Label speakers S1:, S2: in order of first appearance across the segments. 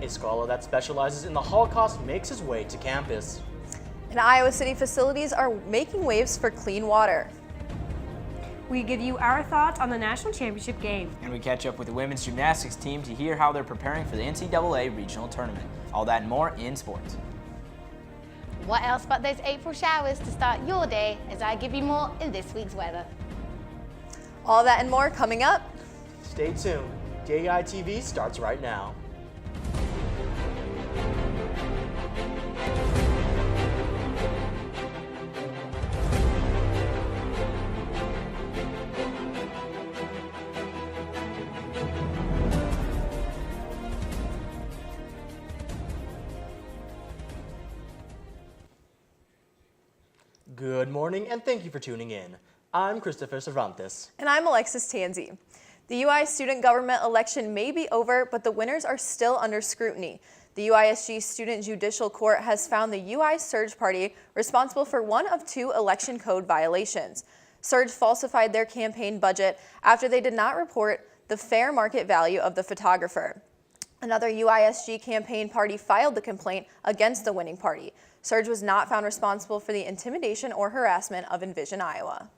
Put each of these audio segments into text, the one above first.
S1: A scholar that specializes in the Holocaust makes his way to campus.
S2: And Iowa City facilities are making waves for clean water.
S3: We give you our thoughts on the national championship game.
S4: And we catch up with the women's gymnastics team to hear how they're preparing for the NCAA regional tournament. All that and more in sports.
S5: What else but those April showers to start your day as I give you more in this week's weather.
S2: All that and more coming up.
S1: Stay tuned. DITV starts right now. Good morning and thank you for tuning in. I'm Christopher Cervantes.
S2: And I'm Alexis Tansey. The UI student government election may be over, but the winners are still under scrutiny. The UISG Student Judicial Court has found the UI Surge Party responsible for one of two election code violations. Surge falsified their campaign budget after they did not report the fair market value of the photographer. Another UISG campaign party filed the complaint against the winning party. Surge was not found responsible for the intimidation or harassment of Envision Iowa.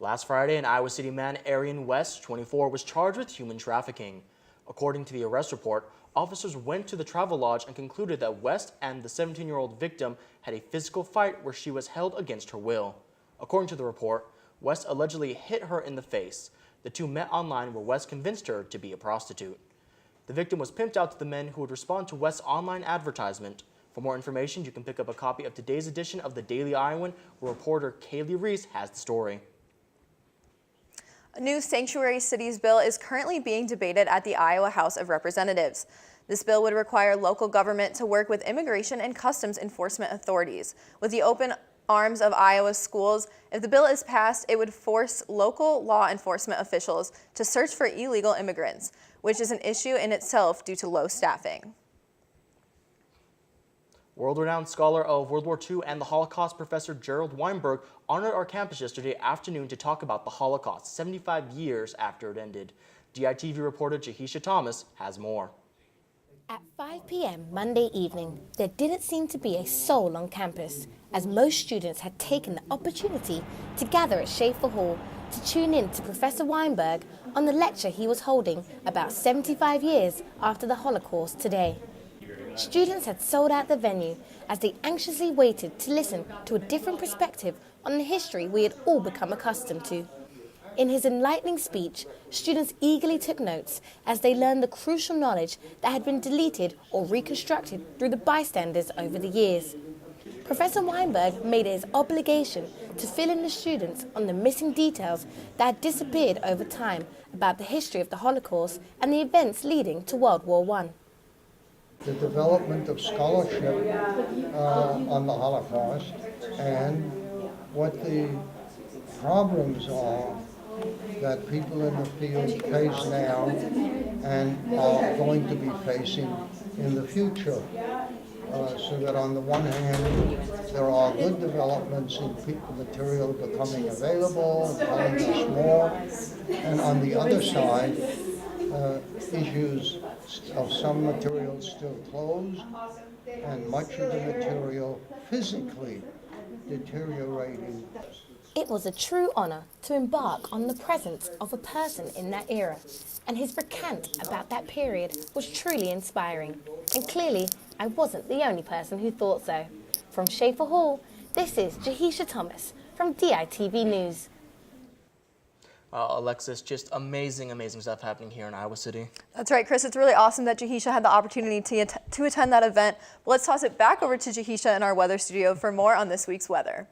S1: Last Friday, an Iowa City man, Arian West, 24, was charged with human trafficking. According to the arrest report, officers went to the travel lodge and concluded that West and the 17-year-old victim had a physical fight where she was held against her will. According to the report, West allegedly hit her in the face. The two met online where West convinced her to be a prostitute. The victim was pimped out to the men who would respond to West's online advertisement. For more information, you can pick up a copy of today's edition of the Daily Iowan, where reporter Kaylee Reese has the story.
S2: A new sanctuary cities bill is currently being debated at the Iowa House of Representatives. This bill would require local government to work with immigration and customs enforcement authorities. With the open arms of Iowa's schools, if the bill is passed, it would force local law enforcement officials to search for illegal immigrants, which is an issue in itself due to low staffing.
S1: World-renowned scholar of World War II and the Holocaust, Professor Gerald Weinberg, honored our campus yesterday afternoon to talk about the Holocaust 75 years after it ended. DITV reporter Jahisha Thomas has more.
S6: At 5 p.m. Monday evening, there didn't seem to be a soul on campus, as most students had taken the opportunity to gather at Schaefer Hall to tune in to Professor Weinberg on the lecture he was holding about 75 years after the Holocaust today. Students had sold out the venue as they anxiously waited to listen to a different perspective on the history we had all become accustomed to. In his enlightening speech, students eagerly took notes as they learned the crucial knowledge that had been deleted or reconstructed through the bystanders over the years. Professor Weinberg made it his obligation to fill in the students on the missing details that had disappeared over time about the history of the Holocaust and the events leading to World War I.
S7: The development of scholarship on the Holocaust and what the problems are that people in the field face now and are going to be facing in the future. So that on the one hand, there are good developments in material becoming available, telling us more, and on the other side, issues of some material still closed and much of the material physically deteriorating.
S6: It was a true honor to embark on the presence of a person in that era, and his recount about that period was truly inspiring. And clearly, I wasn't the only person who thought so. From Schaefer Hall, this is Jahisha Thomas from DITV News.
S1: Alexis, just amazing stuff happening here in Iowa City.
S2: That's right, Chris. It's really awesome that Jahisha had the opportunity to attend that event. But let's toss it back over to Jahisha in our weather studio for more on this week's weather.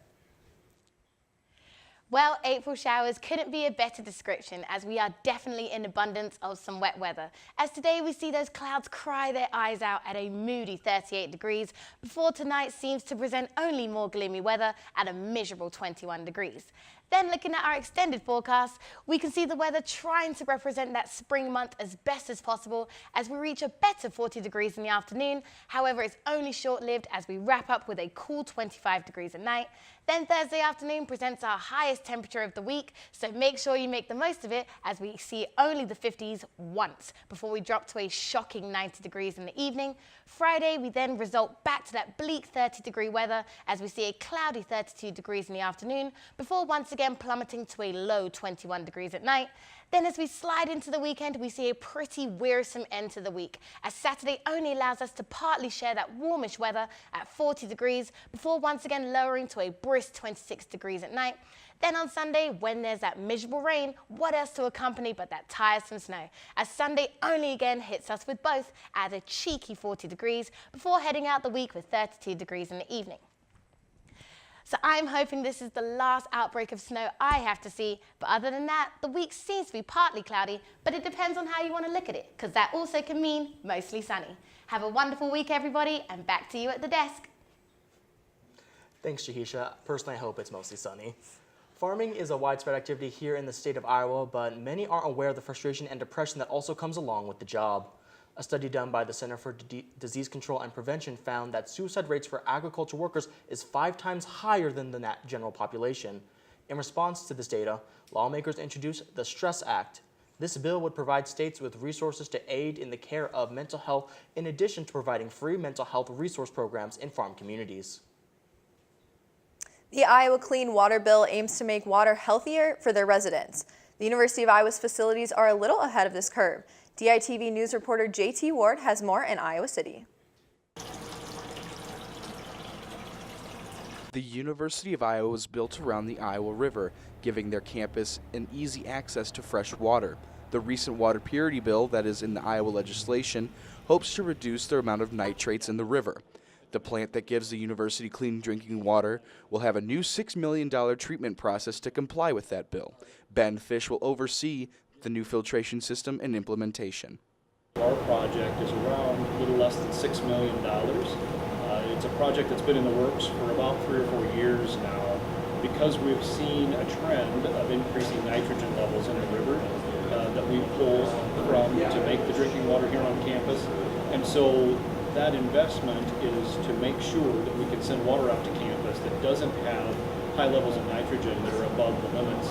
S5: Well, April showers couldn't be a better description, as we are definitely in abundance of some wet weather. As today we see those clouds cry their eyes out at a moody 38 degrees, before tonight seems to present only more gloomy weather at a miserable 21 degrees. Then looking at our extended forecast, we can see the weather trying to represent that spring month as best as possible as we reach a better 40 degrees in the afternoon. However, it's only short-lived as we wrap up with a cool 25 degrees at night. Then Thursday afternoon presents our highest temperature of the week, so make sure you make the most of it as we see only the 50s once before we drop to a shocking 90 degrees in the evening. Friday, we then result back to that bleak 30-degree weather as we see a cloudy 32 degrees in the afternoon before once again plummeting to a low 21 degrees at night. Then as we slide into the weekend, we see a pretty wearisome end to the week, as Saturday only allows us to partly share that warmish weather at 40 degrees before once again lowering to a brisk 26 degrees at night. Then on Sunday, when there's that miserable rain, what else to accompany but that tiresome snow, as Sunday only again hits us with both at a cheeky 40 degrees before heading out the week with 32 degrees in the evening. So I'm hoping this is the last outbreak of snow I have to see, but other than that, the week seems to be partly cloudy, but it depends on how you want to look at it, because that also can mean mostly sunny. Have a wonderful week, everybody, and back to you at the desk.
S1: Thanks, Jahisha. Personally, I hope it's mostly sunny. Farming is a widespread activity here in the state of Iowa, but many aren't aware of the frustration and depression that also comes along with the job. A study done by the Center for Disease Control and Prevention found that suicide rates for agriculture workers is 5 times higher than the general population. In response to this data, lawmakers introduced the Stress Act. This bill would provide states with resources to aid in the care of mental health, in addition to providing free mental health resource programs in farm communities.
S2: The Iowa Clean Water Bill aims to make water healthier for their residents. The University of Iowa's facilities are a little ahead of this curve. DITV News reporter JT Ward has more in Iowa City.
S8: The University of Iowa was built around the Iowa River, giving their campus an easy access to fresh water. The recent water purity bill that is in the Iowa legislation hopes to reduce the amount of nitrates in the river. The plant that gives the university clean drinking water will have a new $6 million treatment process to comply with that bill. Ben Fish will oversee the new filtration system and implementation.
S9: Our project is around a little less than $6 million. It's a project that's been in the works for about 3 or 4 years now, because we've seen a trend of increasing nitrogen levels in the river that we pull from to make the drinking water here on campus. And so that investment is to make sure that we can send water out to campus that doesn't have high levels of nitrogen that are above the limits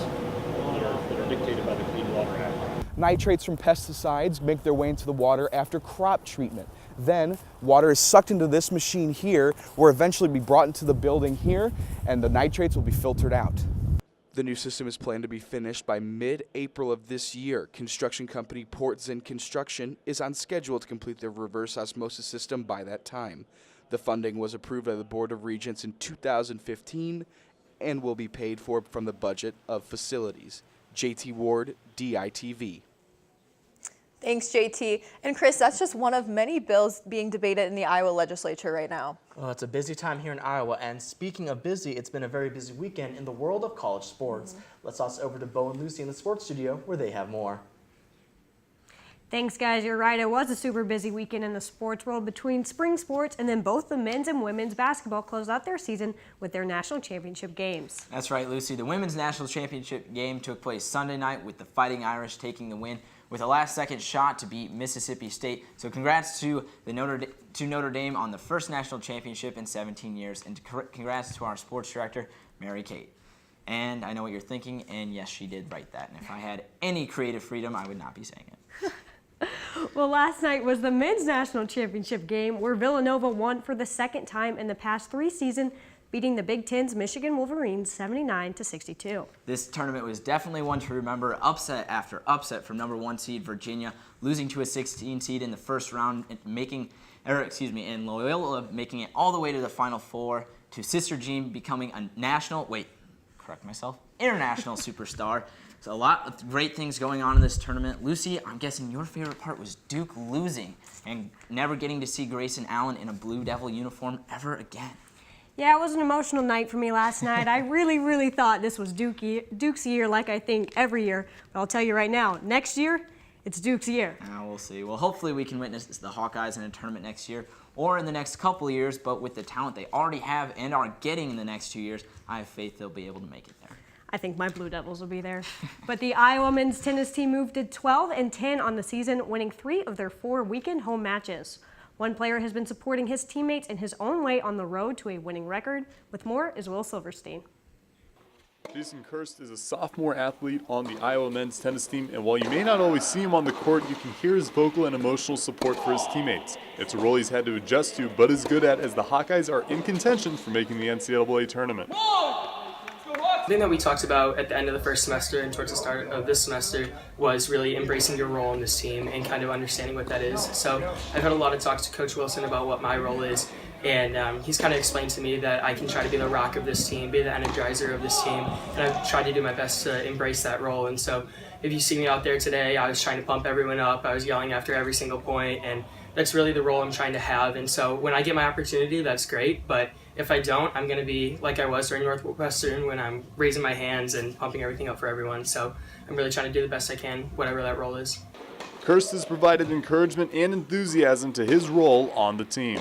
S9: that are dictated by the Clean Water Act.
S8: Nitrates from pesticides make their way into the water after crop treatment. Then water is sucked into this machine here, where eventually be brought into the building here, and the nitrates will be filtered out. The new system is planned to be finished by mid-April of this year. Construction company Portzin Construction is on schedule to complete their reverse osmosis system by that time. The funding was approved by the Board of Regents in 2015 and will be paid for from the budget of facilities. JT Ward, DITV.
S2: Thanks, JT. And Chris, that's just one of many bills being debated in the Iowa legislature right now.
S1: Well, it's a busy time here in Iowa, and speaking of busy, it's been a very busy weekend in the world of college sports. Let's toss over to Bo and Lucy in the sports studio, where they have more.
S3: Thanks, guys. You're right. It was a super busy weekend in the sports world between spring sports, and then both the men's and women's basketball closed out their season with their national championship games.
S4: That's right, Lucy. The women's national championship game took place Sunday night with the Fighting Irish taking the win with a last-second shot to beat Mississippi State. So congrats to Notre Dame on the first national championship in 17 years, and congrats to our sports director, Mary Kate. And I know what you're thinking, and yes, she did write that. And if I had any creative freedom, I would not be saying it.
S3: Well, last night was the men's national championship game where Villanova won for the second time in the past 3 seasons, beating the Big Ten's Michigan Wolverines 79-62.
S4: This tournament was definitely one to remember, upset after upset from number 1 seed Virginia, losing to a 16 seed in the first round, and Loyola making it all the way to the Final Four, to Sister Jean becoming a international superstar. So a lot of great things going on in this tournament. Lucy, I'm guessing your favorite part was Duke losing and never getting to see Grayson Allen in a Blue Devil uniform ever again.
S3: Yeah, it was an emotional night for me last night. I really thought this was Duke's year, like I think every year. But I'll tell you right now, next year, it's Duke's year.
S4: We'll see. Well, hopefully we can witness the Hawkeyes in a tournament next year or in the next couple of years, but with the talent they already have and are getting in the next 2 years, I have faith they'll be able to make it there.
S3: I think my Blue Devils will be there. But the Iowa men's tennis team moved to 12-10 on the season, winning 3 of their 4 weekend home matches. One player has been supporting his teammates in his own way on the road to a winning record. With more is Will Silverstein.
S10: Jason Kirst is a sophomore athlete on the Iowa men's tennis team, and while you may not always see him on the court, you can hear his vocal and emotional support for his teammates. It's a role he's had to adjust to, but is good at, as the Hawkeyes are in contention for making the NCAA tournament.
S11: The thing that we talked about at the end of the first semester and towards the start of this semester was really embracing your role in this team and kind of understanding what that is. So I've had a lot of talks to Coach Wilson about what my role is, and he's kind of explained to me that I can try to be the rock of this team, be the energizer of this team, and I've tried to do my best to embrace that role. And so if you see me out there today, I was trying to pump everyone up, I was yelling after every single point, and that's really the role I'm trying to have. And so when I get my opportunity, that's great, but if I don't, I'm going to be like I was during Northwestern when I'm raising my hands and pumping everything up for everyone. So I'm really trying to do the best I can, whatever that role is.
S10: Kirst has provided encouragement and enthusiasm to his role on the team.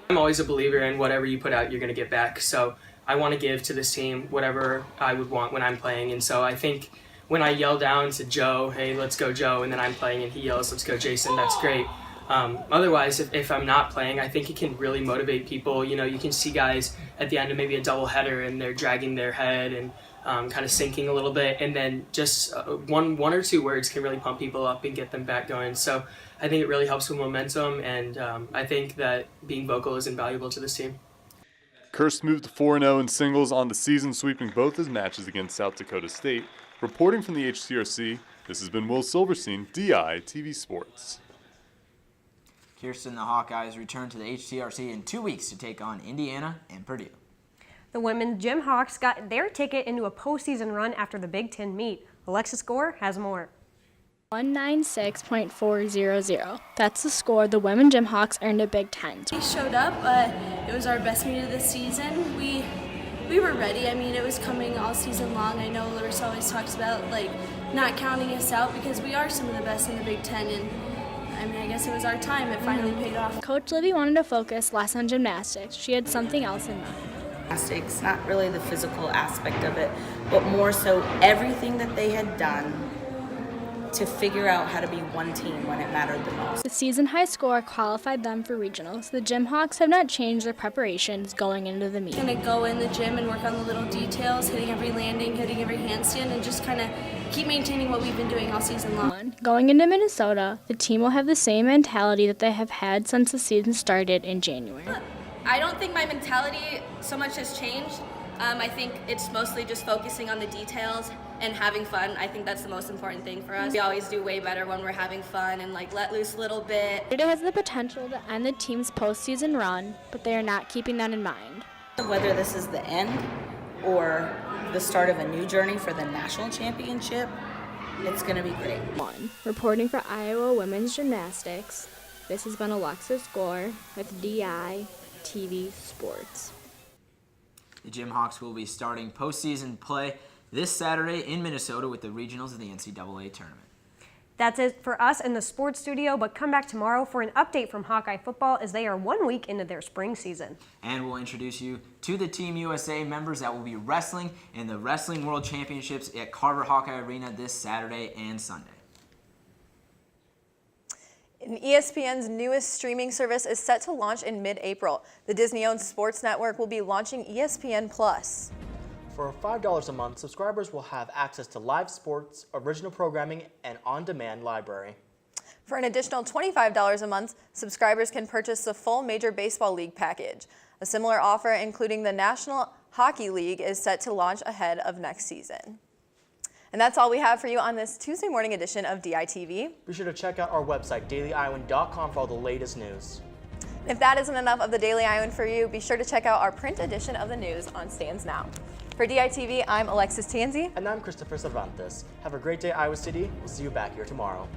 S11: I'm always a believer in whatever you put out, you're going to get back. So I want to give to this team whatever I would want when I'm playing. And so I think when I yell down to Joe, hey, let's go Joe, and then I'm playing and he yells, let's go Jason, that's great. Otherwise, if I'm not playing, I think it can really motivate people. You know, you can see guys at the end of maybe a doubleheader and they're dragging their head and kind of sinking a little bit, and then just one or two words can really pump people up and get them back going. So I think it really helps with momentum, and I think that being vocal is invaluable to this team.
S10: Kirst moved to 4-0 in singles on the season, sweeping both his matches against South Dakota State. Reporting from the HCRC, this has been Will Silverstein, DITV Sports.
S4: Kirsten, the Hawkeyes return to the HCRC in 2 weeks to take on Indiana and Purdue.
S3: The women's Gym Hawks got their ticket into a postseason run after the Big Ten meet. Alexis Gore has more.
S12: 196.400. That's the score the women Gym Hawks earned at Big Ten.
S13: We showed up. It was our best meet of the season. We were ready. I mean, it was coming all season long. I know Larissa always talks about not counting us out because we are some of the best in the Big Ten, and I mean, I guess it was our time. It finally paid off.
S12: Coach Libby wanted to focus less on gymnastics. She had something else in mind.
S14: Gymnastics, not really the physical aspect of it, but more so everything that they had done to figure out how to be one team when it mattered the most.
S12: The season high score qualified them for regionals. The Gym Hawks have not changed their preparations going into the meet.
S13: We're going to go in the gym and work on the little details, hitting every landing, hitting every handstand, and just kind of keep maintaining what we've been doing all season long.
S12: Going into Minnesota, the team will have the same mentality that they have had since the season started in January.
S13: I don't think my mentality so much has changed. I think it's mostly just focusing on the details and having fun. I think that's the most important thing for us. We always do way better when we're having fun and let loose a little bit.
S12: Purdue has the potential to end the team's postseason run, but they are not keeping that in mind.
S14: Whether this is the end or the start of a new journey for the national championship, it's going to be great.
S12: Reporting for Iowa Women's Gymnastics, this has been Alexis Gore with DITV Sports.
S4: The Gym Hawks will be starting postseason play this Saturday in Minnesota with the regionals of the NCAA tournament.
S3: That's it for us in the sports studio, but come back tomorrow for an update from Hawkeye football as they are 1 week into their spring season.
S4: And we'll introduce you to the Team USA members that will be wrestling in the Wrestling World Championships at Carver Hawkeye Arena this Saturday and Sunday.
S2: And ESPN's newest streaming service is set to launch in mid-April. The Disney-owned sports network will be launching ESPN+.
S1: For $5 a month, subscribers will have access to live sports, original programming, and on-demand library.
S2: For an additional $25 a month, subscribers can purchase the full Major Baseball League package. A similar offer, including the National Hockey League, is set to launch ahead of next season. And that's all we have for you on this Tuesday morning edition of DITV.
S1: Be sure to check out our website, dailyiowan.com, for all the latest news.
S2: If that isn't enough of the Daily Iowan for you, be sure to check out our print edition of the news on Stands Now. For DITV, I'm Alexis Tanzi.
S1: And I'm Christopher Cervantes. Have a great day, Iowa City. We'll see you back here tomorrow.